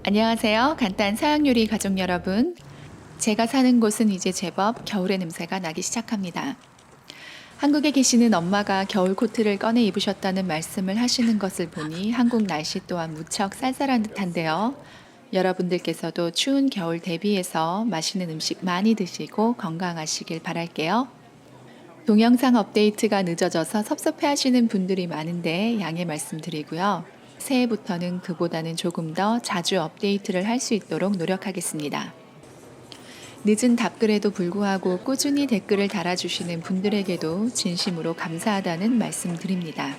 안녕하세요. 간단 서양 요리 가족 여러분. 제가 사는 곳은 이제 제법 겨울의 냄새가 나기 시작합니다. 한국에 계시는 엄마가 겨울 코트를 꺼내 입으셨다는 말씀을 하시는 것을 보니 한국 날씨 또한 무척 쌀쌀한 듯한데요. 여러분들께서도 추운 겨울 대비해서 맛있는 음식 많이 드시고 건강하시길 바랄게요. 동영상 업데이트가 늦어져서 섭섭해 하시는 분들이 많은데 양해 말씀드리고요. 새해부터는 그보다는 조금 더 자주 업데이트를 할 수 있도록 노력하겠습니다. 늦은 답글에도 불구하고 꾸준히 댓글을 달아주시는 분들에게도 진심으로 감사하다는 말씀드립니다.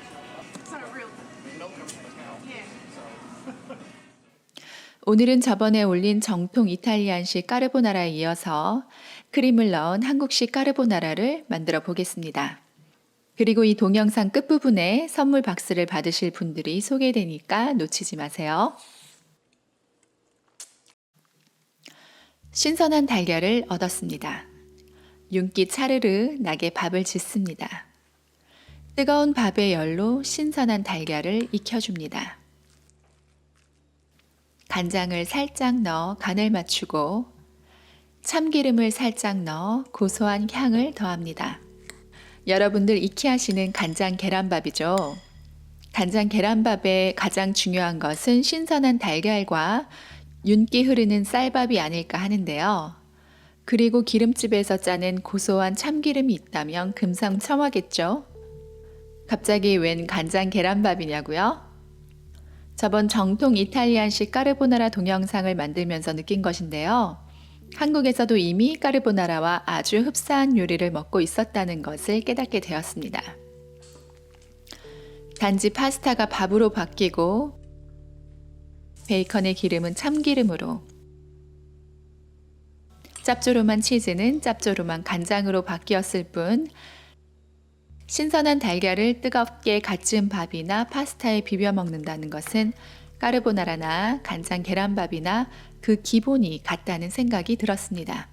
오늘은 저번에 올린 정통 이탈리안식 까르보나라에 이어서 크림을 넣은 한국식 까르보나라를 만들어 보겠습니다. 그리고 이 동영상 끝부분에 선물 박스를 받으실 분들이 소개되니까 놓치지 마세요. 신선한 달걀을 얻었습니다. 윤기 차르르 나게 밥을 짓습니다. 뜨거운 밥의 열로 신선한 달걀을 익혀줍니다. 간장을 살짝 넣어 간을 맞추고 참기름을 살짝 넣어 고소한 향을 더합니다. 여러분들 익히 하시는 간장 계란밥이죠. 간장 계란밥의 가장 중요한 것은 신선한 달걀과 윤기 흐르는 쌀밥이 아닐까 하는데요. 그리고 기름집에서 짜낸 고소한 참기름이 있다면 금상첨화겠죠. 갑자기 웬 간장 계란밥이냐고요? 저번 정통 이탈리안식 까르보나라 동영상을 만들면서 느낀 것인데요. 한국에서도 이미 까르보나라와 아주 흡사한 요리를 먹고 있었다는 것을 깨닫게 되었습니다. 단지 파스타가 밥으로 바뀌고 베이컨의 기름은 참기름으로, 짭조름한 치즈는 짭조름한 간장으로 바뀌었을 뿐 신선한 달걀을 뜨겁게 갓 지은 밥이나 파스타에 비벼 먹는다는 것은 까르보나라나 간장 계란밥이나 그 기본이 같다는 생각이 들었습니다.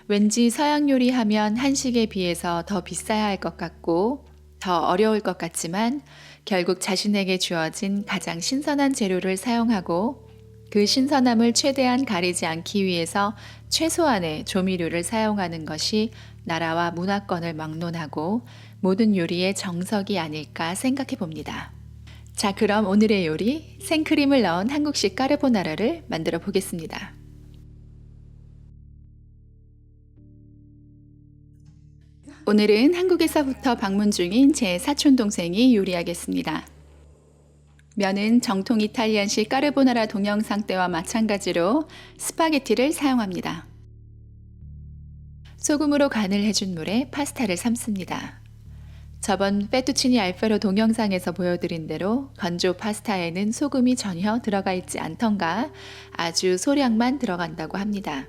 왠지 서양 요리하면 한식에 비해서 더 비싸야 할 것 같고 더 어려울 것 같지만 결국 자신에게 주어진 가장 신선한 재료를 사용하고 그 신선함을 최대한 가리지 않기 위해서 최소한의 조미료를 사용하는 것이 나라와 문화권을 막론하고 모든 요리의 정석이 아닐까 생각해 봅니다. 자, 그럼 오늘의 요리 생크림을 넣은 한국식 까르보나라를 만들어 보겠습니다. 오늘은 한국에서부터 방문 중인 제 사촌 동생이 요리하겠습니다. 면은 정통 이탈리안식 까르보나라 동영상 때와 마찬가지로 스파게티를 사용합니다. 소금으로 간을 해준 물에 파스타를 삶습니다. 저번 페투치니 알페로 동영상에서 보여드린 대로 건조 파스타에는 소금이 전혀 들어가 있지 않던가 아주 소량만 들어간다고 합니다.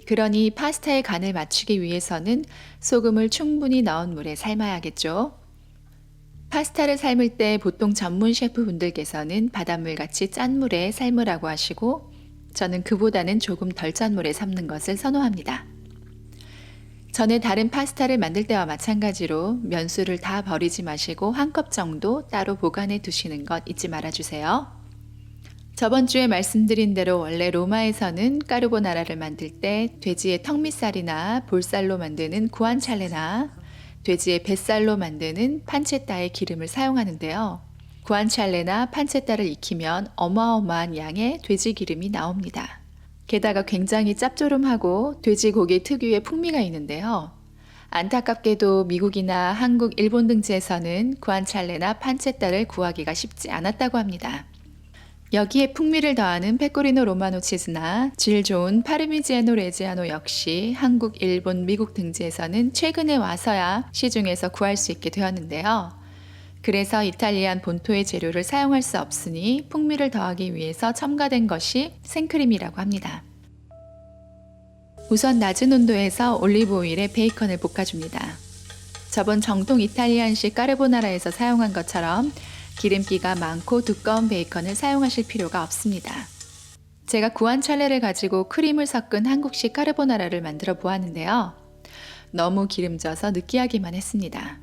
그러니 파스타의 간을 맞추기 위해서는 소금을 충분히 넣은 물에 삶아야겠죠. 파스타를 삶을 때 보통 전문 셰프분들께서는 바닷물같이 짠 물에 삶으라고 하시고 저는 그보다는 조금 덜 짠 물에 삶는 것을 선호합니다. 전에 다른 파스타를 만들 때와 마찬가지로 면수를 다 버리지 마시고 한 컵 정도 따로 보관해 두시는 것 잊지 말아주세요. 저번 주에 말씀드린 대로 원래 로마에서는 까르보나라를 만들 때 돼지의 턱밑살이나 볼살로 만드는 구안찰레나 돼지의 뱃살로 만드는 판체타의 기름을 사용하는데요. 구안찰레나 판체타를 익히면 어마어마한 양의 돼지 기름이 나옵니다. 게다가 굉장히 짭조름하고 돼지고기 특유의 풍미가 있는데요. 안타깝게도 미국이나 한국, 일본 등지에서는 구안찰레나 판체타를 구하기가 쉽지 않았다고 합니다. 여기에 풍미를 더하는 페코리노 로마노 치즈나 질 좋은 파르미지아노 레지아노 역시 한국, 일본, 미국 등지에서는 최근에 와서야 시중에서 구할 수 있게 되었는데요. 그래서 이탈리안 본토의 재료를 사용할 수 없으니 풍미를 더하기 위해서 첨가된 것이 생크림이라고 합니다. 우선 낮은 온도에서 올리브 오일에 베이컨을 볶아줍니다. 저번 정통 이탈리안식 까르보나라에서 사용한 것처럼 기름기가 많고 두꺼운 베이컨을 사용하실 필요가 없습니다. 제가 구안찰레를 가지고 크림을 섞은 한국식 까르보나라를 만들어 보았는데요. 너무 기름져서 느끼하기만 했습니다.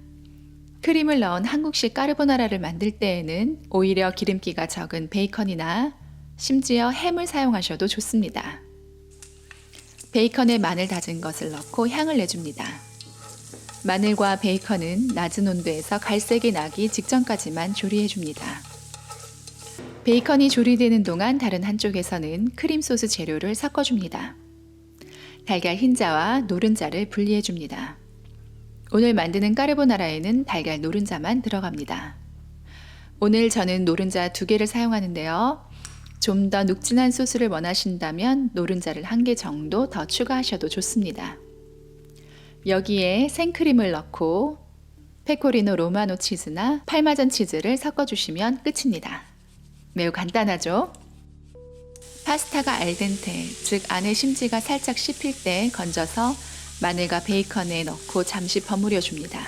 크림을 넣은 한국식 까르보나라를 만들 때에는 오히려 기름기가 적은 베이컨이나 심지어 햄을 사용하셔도 좋습니다. 베이컨에 마늘 다진 것을 넣고 향을 내줍니다. 마늘과 베이컨은 낮은 온도에서 갈색이 나기 직전까지만 조리해줍니다. 베이컨이 조리되는 동안 다른 한쪽에서는 크림 소스 재료를 섞어줍니다. 달걀 흰자와 노른자를 분리해줍니다. 오늘 만드는 까르보나라에는 달걀 노른자만 들어갑니다. 오늘 저는 노른자 2개를 사용하는데요. 좀 더 눅진한 소스를 원하신다면 노른자를 1개 정도 더 추가하셔도 좋습니다. 여기에 생크림을 넣고 페코리노 로마노 치즈나 파마잔 치즈를 섞어주시면 끝입니다. 매우 간단하죠? 파스타가 알덴테, 즉 안에 심지가 살짝 씹힐 때 건져서 마늘과 베이컨에 넣고 잠시 버무려 줍니다.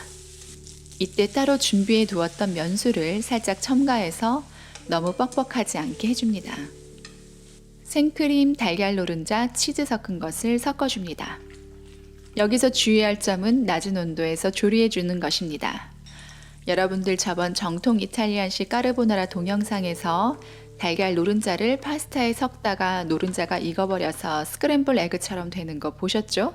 이때 따로 준비해 두었던 면수를 살짝 첨가해서 너무 뻑뻑하지 않게 해줍니다. 생크림, 달걀 노른자, 치즈 섞은 것을 섞어줍니다. 여기서 주의할 점은 낮은 온도에서 조리해 주는 것입니다. 여러분들 저번 정통 이탈리안식 까르보나라 동영상에서 달걀 노른자를 파스타에 섞다가 노른자가 익어버려서 스크램블 에그처럼 되는 거 보셨죠?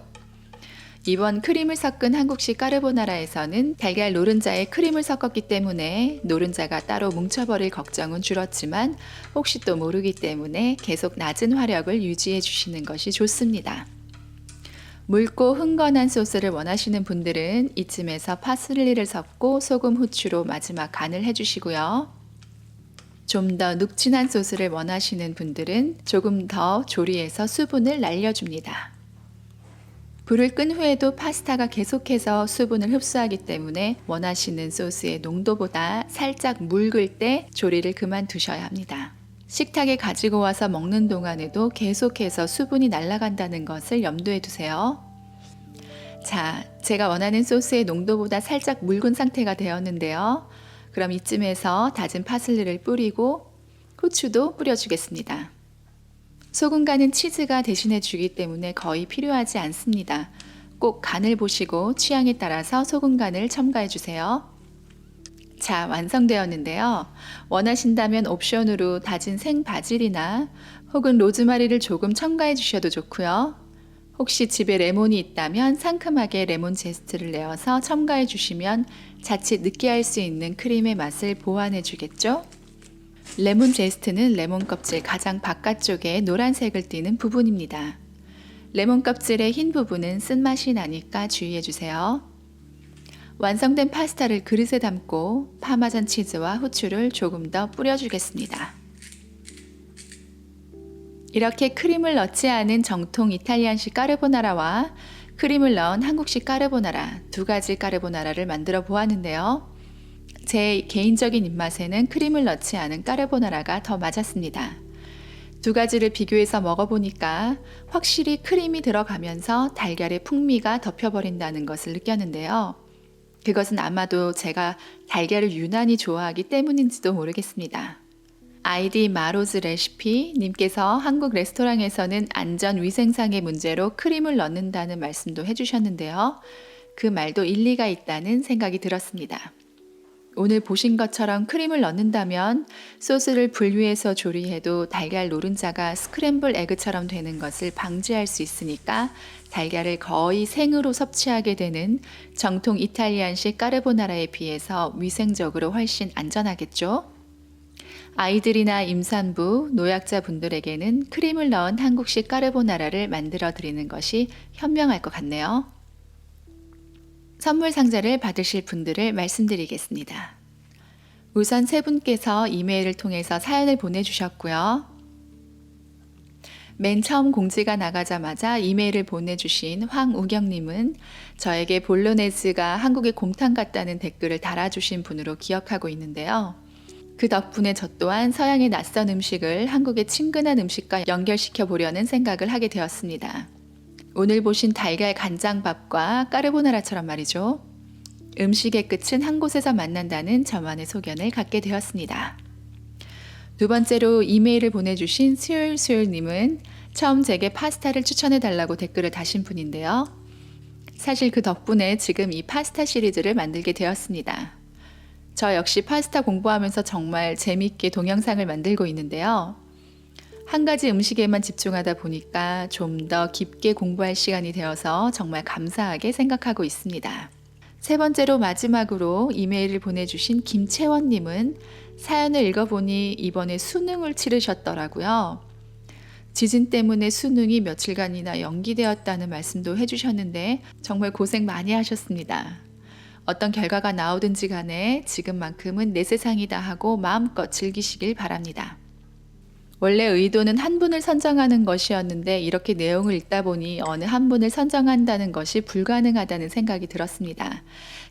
이번 크림을 섞은 한국식 까르보나라에서는 달걀 노른자에 크림을 섞었기 때문에 노른자가 따로 뭉쳐버릴 걱정은 줄었지만 혹시 또 모르기 때문에 계속 낮은 화력을 유지해 주시는 것이 좋습니다. 묽고 흥건한 소스를 원하시는 분들은 이쯤에서 파슬리를 섞고 소금, 후추로 마지막 간을 해주시고요. 좀 더 눅진한 소스를 원하시는 분들은 조금 더 조리해서 수분을 날려줍니다. 불을 끈 후에도 파스타가 계속해서 수분을 흡수하기 때문에 원하시는 소스의 농도보다 살짝 묽을 때 조리를 그만두셔야 합니다. 식탁에 가지고 와서 먹는 동안에도 계속해서 수분이 날아간다는 것을 염두에 두세요. 자, 제가 원하는 소스의 농도보다 살짝 묽은 상태가 되었는데요. 그럼 이쯤에서 다진 파슬리를 뿌리고 후추도 뿌려주겠습니다. 소금 간은 치즈가 대신해 주기 때문에 거의 필요하지 않습니다. 꼭 간을 보시고 취향에 따라서 소금 간을 첨가해 주세요. 자, 완성되었는데요. 원하신다면 옵션으로 다진 생바질이나 혹은 로즈마리를 조금 첨가해 주셔도 좋고요. 혹시 집에 레몬이 있다면 상큼하게 레몬 제스트를 내어서 첨가해 주시면 자칫 느끼할 수 있는 크림의 맛을 보완해 주겠죠? 레몬 제스트는 레몬 껍질 가장 바깥쪽에 노란색을 띠는 부분입니다. 레몬 껍질의 흰 부분은 쓴맛이 나니까 주의해 주세요. 완성된 파스타를 그릇에 담고 파마잔 치즈와 후추를 조금 더 뿌려주겠습니다. 이렇게 크림을 넣지 않은 정통 이탈리안식 까르보나라와 크림을 넣은 한국식 까르보나라 2가지 까르보나라를 만들어 보았는데요. 제 개인적인 입맛에는 크림을 넣지 않은 까르보나라가 더 맞았습니다. 2가지를 비교해서 먹어보니까 확실히 크림이 들어가면서 달걀의 풍미가 덮여버린다는 것을 느꼈는데요. 그것은 아마도 제가 달걀을 유난히 좋아하기 때문인지도 모르겠습니다. 아이디 마로즈 레시피 님께서 한국 레스토랑에서는 안전 위생상의 문제로 크림을 넣는다는 말씀도 해주셨는데요. 그 말도 일리가 있다는 생각이 들었습니다. 오늘 보신 것처럼 크림을 넣는다면 소스를 분리해서 조리해도 달걀 노른자가 스크램블 에그처럼 되는 것을 방지할 수 있으니까 달걀을 거의 생으로 섭취하게 되는 정통 이탈리안식 까르보나라에 비해서 위생적으로 훨씬 안전하겠죠? 아이들이나 임산부, 노약자분들에게는 크림을 넣은 한국식 까르보나라를 만들어 드리는 것이 현명할 것 같네요. 선물 상자를 받으실 분들을 말씀드리겠습니다. 우선 3분께서 이메일을 통해서 사연을 보내주셨고요. 맨 처음 공지가 나가자마자 이메일을 보내주신 황우경님은 저에게 볼로네즈가 한국의 곰탕 같다는 댓글을 달아주신 분으로 기억하고 있는데요. 그 덕분에 저 또한 서양의 낯선 음식을 한국의 친근한 음식과 연결시켜 보려는 생각을 하게 되었습니다. 오늘 보신 달걀 간장밥과 까르보나라처럼 말이죠. 음식의 끝은 한 곳에서 만난다는 저만의 소견을 갖게 되었습니다. 2번째로 이메일을 보내주신 수요일님은 처음 제게 파스타를 추천해달라고 댓글을 다신 분인데요. 사실 그 덕분에 지금 이 파스타 시리즈를 만들게 되었습니다. 저 역시 파스타 공부하면서 정말 재미있게 동영상을 만들고 있는데요. 한 가지 음식에만 집중하다 보니까 좀 더 깊게 공부할 시간이 되어서 정말 감사하게 생각하고 있습니다. 세 번째로 마지막으로 이메일을 보내주신 김채원님은 사연을 읽어보니 이번에 수능을 치르셨더라고요. 지진 때문에 수능이 며칠간이나 연기되었다는 말씀도 해주셨는데 정말 고생 많이 하셨습니다. 어떤 결과가 나오든지 간에 지금만큼은 내 세상이다 하고 마음껏 즐기시길 바랍니다. 원래 의도는 한 분을 선정하는 것이었는데 이렇게 내용을 읽다 보니 어느 한 분을 선정한다는 것이 불가능하다는 생각이 들었습니다.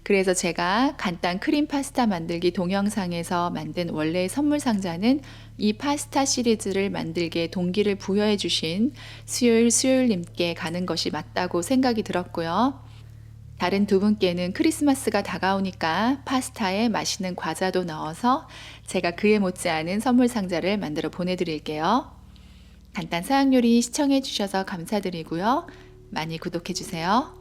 그래서 제가 간단 크림 파스타 만들기 동영상에서 만든 원래의 선물 상자는 이 파스타 시리즈를 만들게 동기를 부여해 주신 수요일님께 가는 것이 맞다고 생각이 들었고요. 다른 두 분께는 크리스마스가 다가오니까 파스타에 맛있는 과자도 넣어서 제가 그에 못지않은 선물 상자를 만들어 보내드릴게요. 간단 사양 요리 시청해 주셔서 감사드리고요. 많이 구독해 주세요.